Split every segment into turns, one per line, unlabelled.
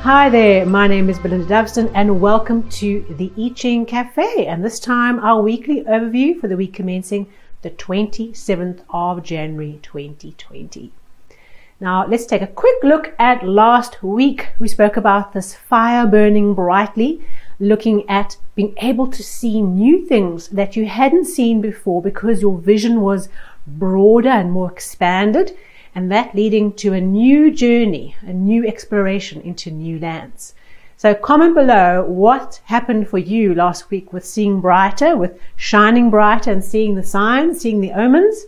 Hi there, my name is Belinda Doveston and welcome to the I Ching Cafe, and this time our weekly overview for the week commencing the 27th of January 2020. Now let's take a quick look at last week. We spoke about this fire burning brightly, looking at being able to see new things that you hadn't seen before because your vision was broader and more expanded, and that leading to a new journey, a new exploration into new lands. So comment below what happened for you last week with seeing brighter, with shining brighter and seeing the signs, seeing the omens.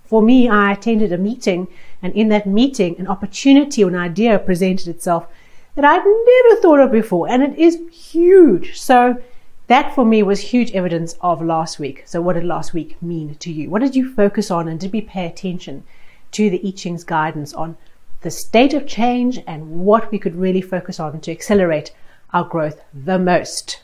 For me, I attended a meeting, and in that meeting an opportunity or an idea presented itself that I'd never thought of before, and it is huge. So that for me was huge evidence of last week. So what did last week mean to you? What did you focus on, and did we pay attention to the I Ching's guidance on the state of change and what we could really focus on to accelerate our growth the most?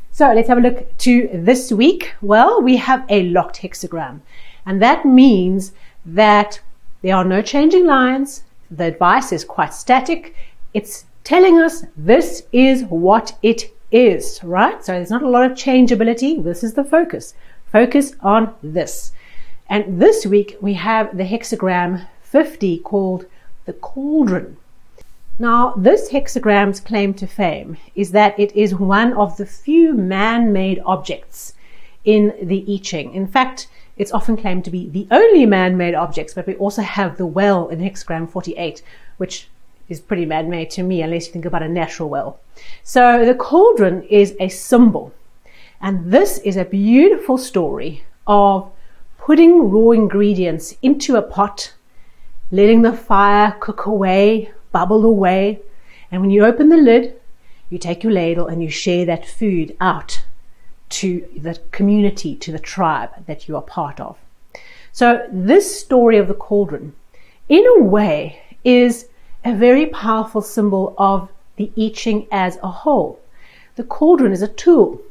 So let's have a look to this week. Well, we have a locked hexagram, and that means that there are no changing lines. The advice is quite static. It's telling us this is what it is, right? So there's not a lot of changeability. This is the focus. Focus on this. And this week we have the hexagram 50 called the Cauldron. Now this hexagram's claim to fame is that it is one of the few man-made objects in the I Ching. In fact, it's often claimed to be the only man-made objects, but we also have the well in hexagram 48, which is pretty man-made to me, unless you think about a natural well. So the cauldron is a symbol, and this is a beautiful story of putting raw ingredients into a pot, letting the fire cook away, bubble away, and when you open the lid, you take your ladle and you share that food out to the community, to the tribe that you are part of. So this story of the cauldron, in a way, is a very powerful symbol of the I Ching as a whole. The cauldron is a tool.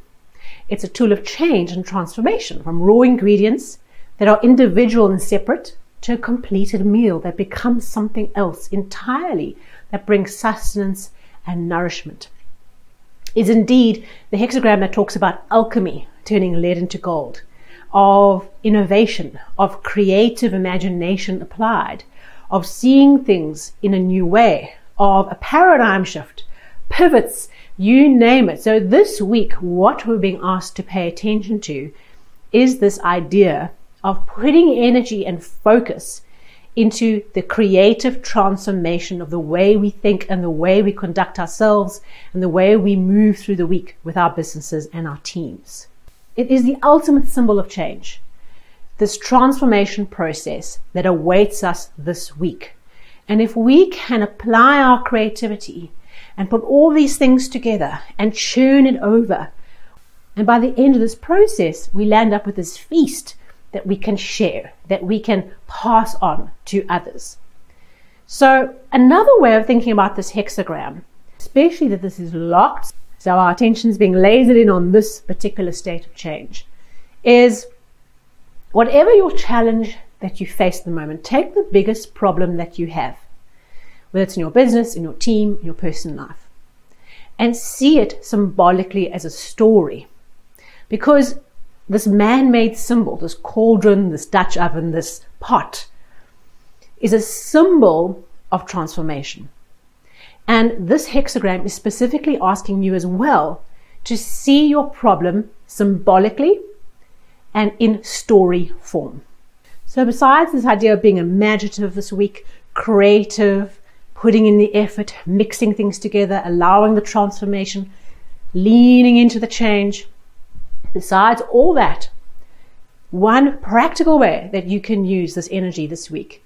It's a tool of change and transformation, from raw ingredients that are individual and separate to a completed meal that becomes something else entirely, that brings sustenance and nourishment. It's indeed the hexagram that talks about alchemy, turning lead into gold, of innovation, of creative imagination applied, of seeing things in a new way, of a paradigm shift, pivots, you name it. So this week, what we're being asked to pay attention to is this idea of putting energy and focus into the creative transformation of the way we think and the way we conduct ourselves and the way we move through the week with our businesses and our teams. It is the ultimate symbol of change, this transformation process that awaits us this week. And if we can apply our creativity and put all these things together and churn it over, and by the end of this process, we land up with this feast that we can share, that we can pass on to others. So another way of thinking about this hexagram, especially that this is locked, so our attention is being lasered in on this particular state of change, is whatever your challenge that you face at the moment, take the biggest problem that you have, whether it's in your business, in your team, in your personal life, and see it symbolically as a story. Because this man-made symbol, this cauldron, this Dutch oven, this pot, is a symbol of transformation. And this hexagram is specifically asking you as well to see your problem symbolically and in story form. So besides this idea of being imaginative this week, creative, putting in the effort, mixing things together, allowing the transformation, leaning into the change, besides all that, one practical way that you can use this energy this week,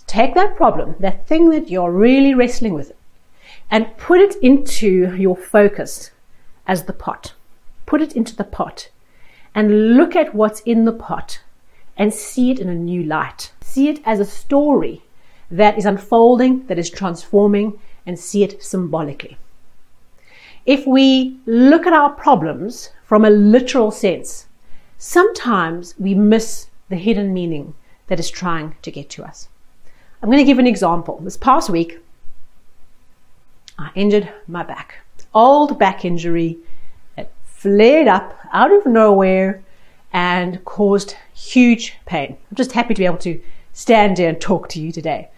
take that problem, that thing that you're really wrestling with, and put it into your focus as the pot. Put it into the pot and look at what's in the pot and see it in a new light. See it as a story that is unfolding, that is transforming, and see it symbolically. If we look at our problems from a literal sense, sometimes we miss the hidden meaning that is trying to get to us. I'm going to give an example. This past week, I injured my back. Old back injury that flared up out of nowhere and caused huge pain. I'm just happy to be able to stand here and talk to you today.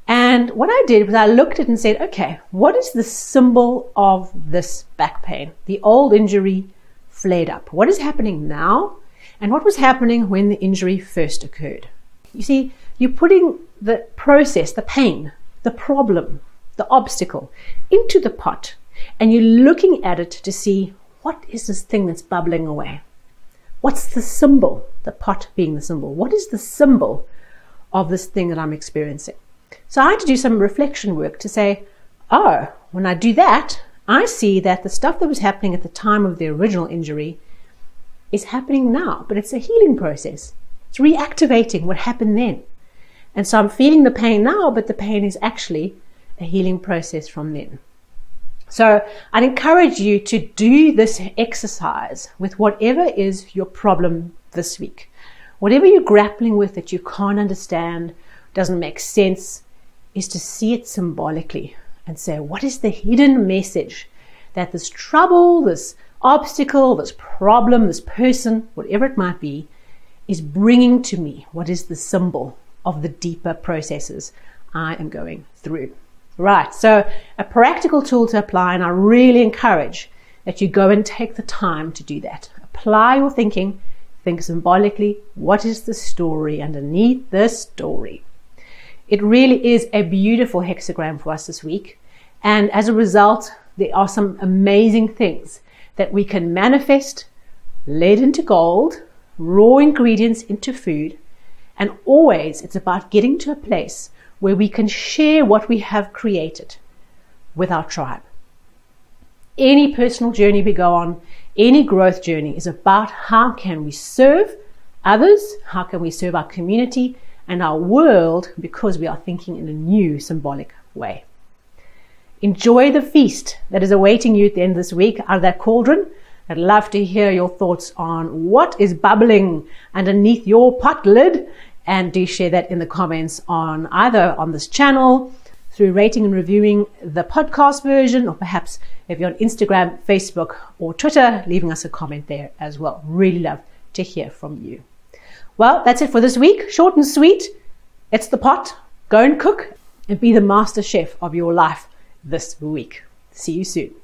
And what I did was I looked at it and said, okay, what is the symbol of this back pain? The old injury flared up. What is happening now? And what was happening when the injury first occurred? You see, you're putting the process, the pain, the problem, the obstacle into the pot, and you're looking at it to see, what is this thing that's bubbling away? What's the symbol? The pot being the symbol. What is the symbol of this thing that I'm experiencing? So I had to do some reflection work to say, oh, when I do that, I see that the stuff that was happening at the time of the original injury is happening now, but it's a healing process. It's reactivating what happened then. And so I'm feeling the pain now, but the pain is actually a healing process from then. So I'd encourage you to do this exercise with whatever is your problem this week. Whatever you're grappling with that you can't understand, doesn't make sense, is to see it symbolically and say, what is the hidden message that this trouble, this obstacle, this problem, this person, whatever it might be, is bringing to me? What is the symbol of the deeper processes I am going through? Right, so a practical tool to apply, and I really encourage that you go and take the time to do that. Apply your thinking, think symbolically, what is the story underneath the story? It really is a beautiful hexagram for us this week, and as a result, there are some amazing things that we can manifest, lead into gold, raw ingredients into food, and always it's about getting to a place where we can share what we have created with our tribe. Any personal journey we go on, any growth journey is about how can we serve others, how can we serve our community and our world, because we are thinking in a new symbolic way. Enjoy the feast that is awaiting you at the end of this week out of that cauldron. I'd love to hear your thoughts on what is bubbling underneath your pot lid, and do share that in the comments on either on this channel, through rating and reviewing the podcast version, or perhaps if you're on Instagram, Facebook, or Twitter, leaving us a comment there as well. Really love to hear from you. Well, that's it for this week. Short and sweet. It's the pot. Go and cook and be the master chef of your life this week. See you soon.